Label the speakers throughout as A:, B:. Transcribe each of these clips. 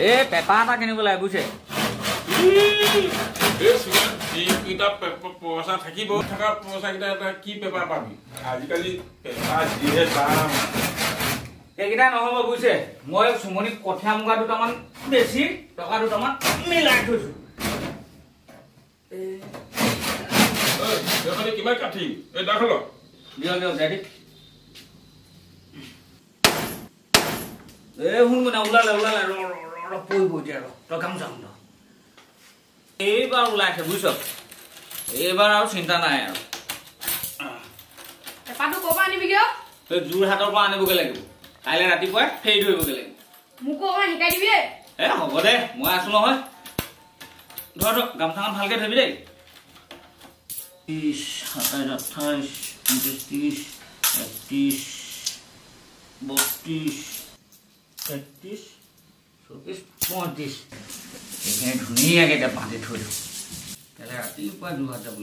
A: এ পেপা এটা কিনিব লাগে বুজিছে
B: পইচা থাকিব থকা পইচা কেইটা এটা কি পেপাৰ পাবি আজিকালি পেপাৰ যিহে দাম
A: এইকেইটা নহ'ব বুজিছে মই চুমনিক কঠীয়া মুগা দুটামান বেছি টকা দুটামান মিলাই থৈছো
B: কিমান কাঠি এই দাখল
A: দিয়ক দিয়ক ডেডি এ শুন মানে ওলালে পৰিব এতিয়া তই কাম যাম এইবাৰ ওলাইছে বুজিছ এইবাৰ আৰু চিন্তা নাই আৰু
C: পেপাৰটো ক'ৰ পৰা আনিবি কিয়
A: যোৰহাটৰ পৰা আনিবগৈ লাগিব কাইলৈ ৰাতিপুৱাই ফেৰি ধৰিবগৈ লাগিব
C: মোকো অকণমান শিকাই দিবি
A: হ'ব দে মই আছো নহয় ধৰ গামোচাখন ভালকৈ ধৰিবি দেই 27 28 29 30 31 32 33 34 এইখিনি ধুনীয়াকৈ এতিয়া বান্ধি থৈ দিওঁ কাইলৈ ৰাতিপুৱা যোৰহাট যাব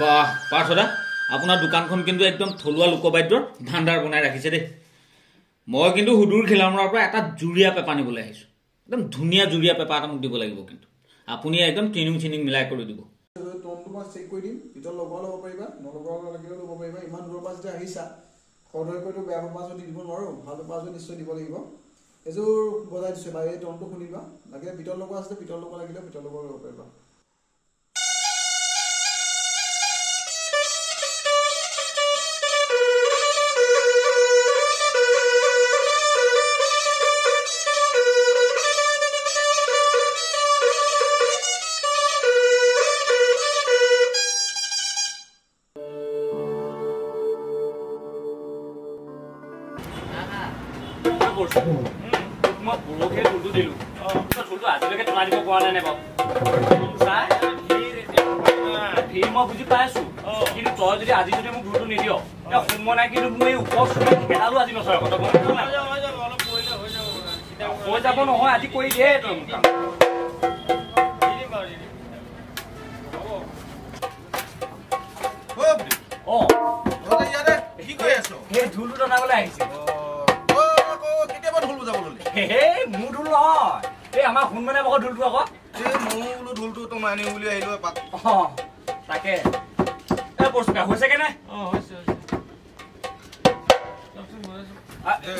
A: বাহ পাৰ্থদা আপোনাৰ দোকানখন কিন্তু একদম থলুৱা লোকবাদ্যৰ ভাণ্ডাৰ বনাই ৰাখিছে দেই মই কিন্তু সুদূৰ খিলামৰাৰ পৰা এটা জুৰীয়া পেপা নিবলৈ আহিছোঁ একদম ধুনীয়া জুৰীয়া পেপা এটা মোক দিব লাগিব কিন্তু আপুনি একদম ট্ৰেইনিং মিলাই কৰি দিব
D: তোমাক চেক কৰি দিম ভিতৰত লগোৱা ল'ব পাৰিবা নলগোৱা লাগিলেও ল'ব পাৰিবা ইমান দূৰৰ পৰা যেতিয়া আহিছা সদয়কৈতো বেয়া পেপা যদি দিব নোৱাৰোঁ ভাল পেপা যদি নিশ্চয় দিব লাগিব এযোৰ বজাই দিছোঁ বা এই টনটো শুনিবা লাগিলে ভিতৰত লগোৱা আছে ভিতৰত লগোৱা লাগিলেও ভিতৰত লগোৱা ল'ব পাৰিবা
A: মই পৰহিয়ে ঢোলটো দিলোঁ ঢোলটো আজিলৈকে টনা দিব পৰা নাই বাৰু ভিৰ মই বুজি পাইছোঁ কিন্তু তই যদি আজি যদি মোক ঢোলটো নিদিয় সময় নাই কিন্তু মোৰ এই ওপৰ খেলালো আজি নচৰা কথা হৈ যাব নহয় আজি কৰি দিয়ে তই মোক কাম সেই ঢোলটো টনাবলৈ আহিছে মোৰ ঢোল নহয় এই আমাৰ সোণমানে বকৰ ঢোলটো আকৌ
E: মোৰ বোলো ঢোলটো তোমাৰ আনিম বুলি আহিলো এপাক
A: তাকে পৰশুকা হৈছে কেনে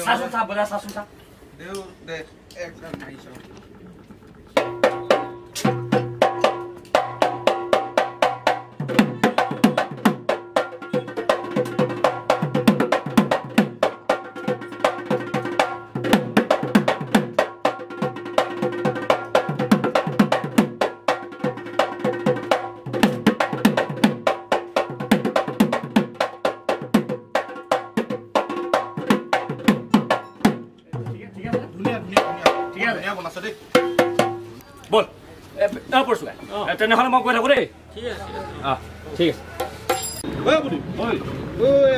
A: চাচোন চা বজা চাচোন চা
E: দেউ দে একদম আহিছো
A: বল পৰশুকা তেনেহ'লে মই গৈ থাকো দেই ঠিক আছে ঠিক আছে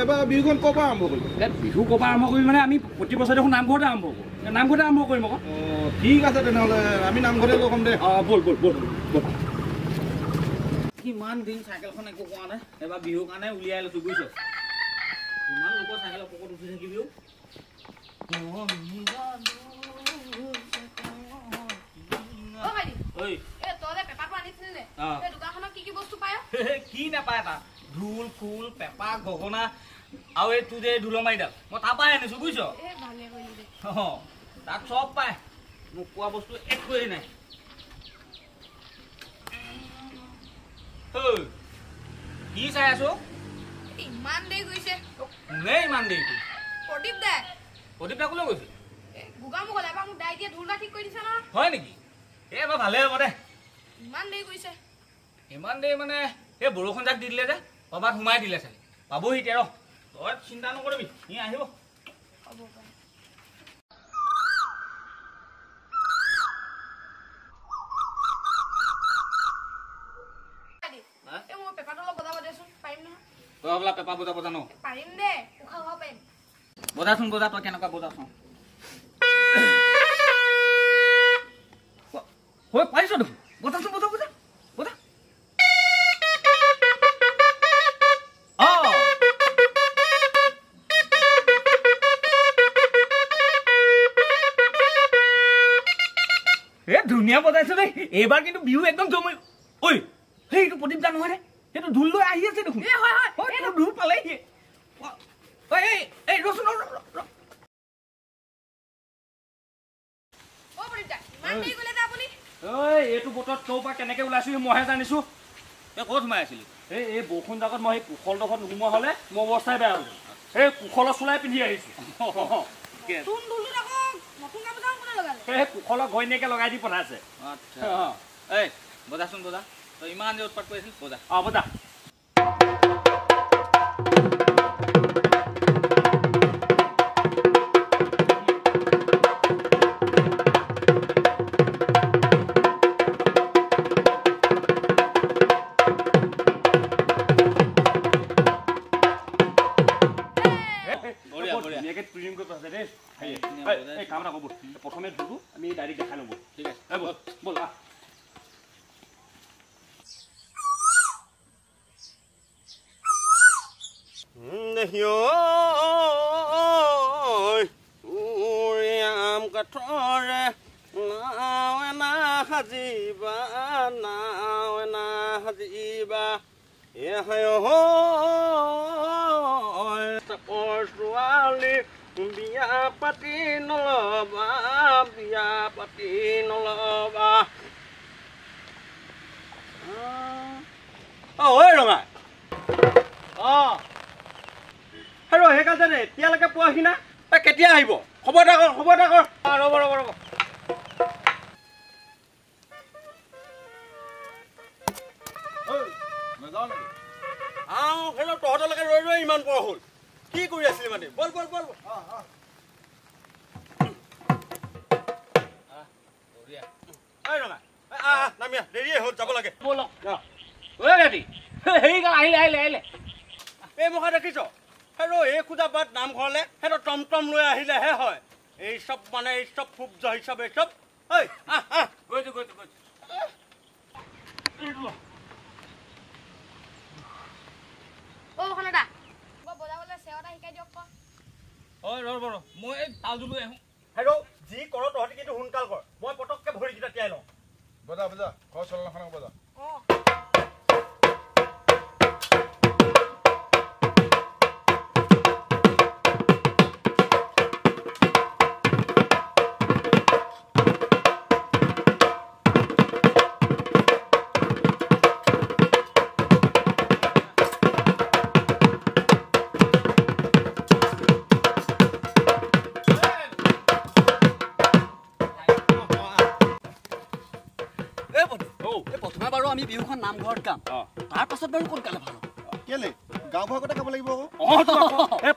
E: এবাৰ বিহুখন ক'ৰ পৰা আৰম্ভ কৰিম
A: বিহু ক'ৰ পৰা আৰম্ভ কৰিম মানে আমি প্ৰতি বছৰে দেখোন নামঘৰতে আৰম্ভ কৰোঁ নামঘৰতে আৰম্ভ কৰিম আকৌ
E: ঠিক আছে তেনেহ'লে আমি নামঘৰতে লগ হ'ম দে
A: বল বল বল বল কিমান দিন চাইকেলখন একো কোৱা নাই এবাৰ বিহুৰ কাৰণে উলিয়াই লৈছোঁ বুজিছ ইমান লোকৰ চাইকেলৰ পকত উঠি থাকিবিও কি নাপায় এটা ঢোল খোল পেপা গগনা আৰু এই তোৰ যে ঢোলৰ মাৰিডাল মই তাৰ পৰাই আনিছো বুজিছ তাত চব পায় মোক কোৱা বস্তু একোৱেই নাই কি চাই আছো
C: ইমান দেৰি গৈছে
A: কোনে ইমান দেৰি
C: প্ৰদীপ দা
A: প্ৰদীপ দা কোলৈ গৈছে
C: গুগা মোক ক'লে এবাৰ মোক দাই দিয়ে ঢোল ঠিক কৰি দিছে ন
A: হয় নেকি এইবাৰ ভালেই হ'ব দে
C: ইমান দেৰি গৈছে
A: ইমান দেৰি মানে এই বৰষুণ যাক দি দিলে যে ক'ৰবাত সোমাই দিলে চাগে পাবহি এতিয়া ৰ তই চিন্তা নকৰিবি ই আহিব
C: হ'ব পাৰে এই মোৰ
A: তই বোলা পেপা বজাব জানো
C: পাৰিম দে উশাহ খাব পাৰিম
A: বজাচোন বজা তই কেনেকুৱা বজাচোন হৈ পাৰিছ দেখোন বজাচোন বজা বজা বজা ধুনীয়া বজাইছে দেই এইবাৰ কিন্তু বিহু একদম জমে ঐ সেইটো প্ৰদীপ দা নহয় সেইটো ঢোল লৈ আহি আছে দেখোন ঢোল পালেহি ৰচোন এইটো বতৰত তোৰ পৰা কেনেকে ওলাইছো মইহে জানিছো ক'ত সোমাই আছিলি এই বৰষুণ জাকত মই সেই কুশল ডোখৰত নোসোমোৱা হলে মোৰ অৱস্থাই বেয়া হ'ল সেই কুশলৰ চোলাই পিন্ধি আহিছো সেই কুশলৰ ঘৈণীয়েকে লগাই দি পঠাইছে এই বজাচোন বজা তই ইমান যে উৎপাত কৰি আছিল বজা বজা প্ৰথমে ধুবো আমি ডাইৰেক্ট দেখাই ল'ব ঠিক আছে বল
E: আম কাঠৰে নাও এনা সাজিবা নাও এনা সাজিবা ছোৱালী বিয়া পাতি নলবা বিয়া পাতি নলবা ঐ ৰঙা হেৰ সেইকাৰণে যে এতিয়ালৈকে পোৱাহি না তই কেতিয়া আহিব খবৰ এটা কৰ ৰ'ব হেল্ল' তহঁতলৈকে ৰৈ ইমান পৰ হ'ল কি কৰি আছিলি মানে বল নামিয়া দেৰিয়ে হ'ল যাব লাগে
A: আহিলে
E: এই মুখা দেখিছ হেৰ এই খোজা বাট নামঘৰলে সিহঁতৰ টমটম লৈ আহিলেহে হয় এই চব মানে এই চব ফুব্জ হিচাপ এই চব গৈছো
A: মই তালটো লৈ আহো
E: হেৰ যি কৰ তহঁতি কিন্তু সোনকাল কৰ মই পটককে ভৰিকেইটা তিয়াই লওঁ
B: বজা ঘৰ চলনাখনক বজা
F: প্ৰথমে বাৰু আমি বিহুখন নামঘৰত গাম তাৰ পাছত বাৰু কোন কালে ভাল
E: কেলে গাঁও ভাগতে গাব লাগিব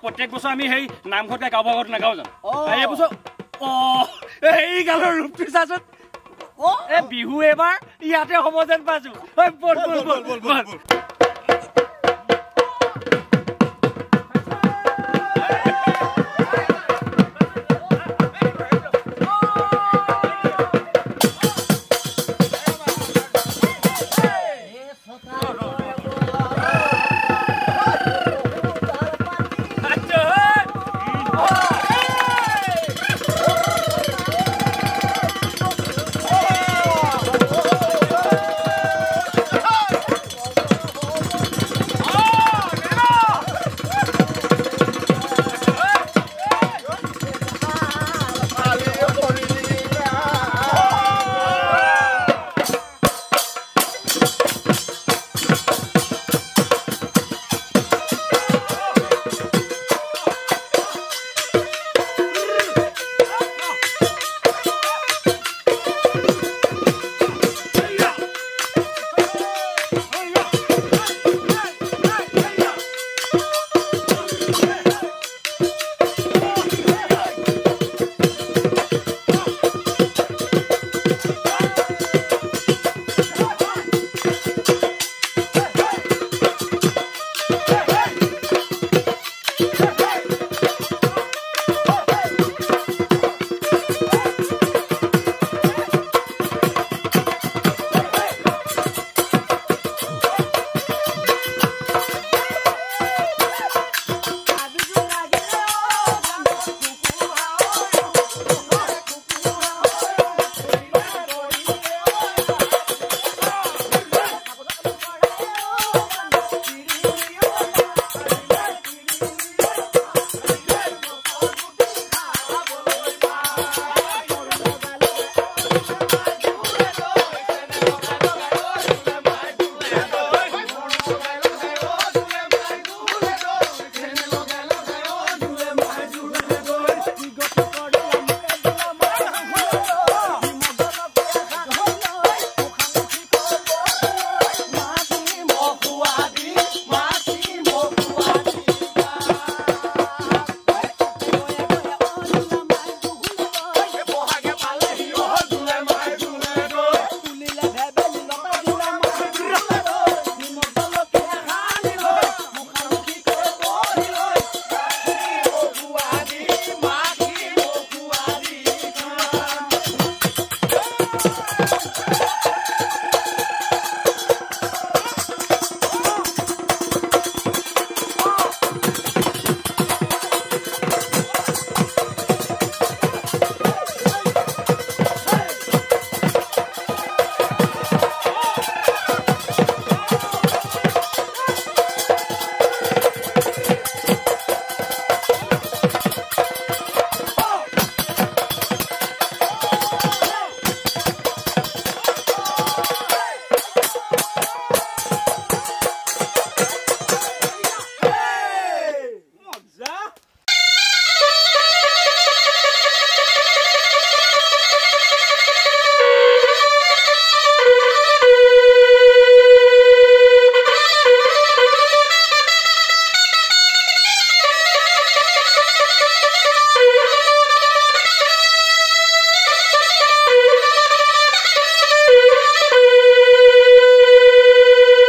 A: প্ৰত্যেক বছৰ আমি সেই নামঘৰতে গাঁও ভাগত নাগাওঁ জানো এই বছৰ এই গালৰ ৰূপটো চাচোন বিহু এবাৰ ইয়াতে হ'ব যেন পাইছো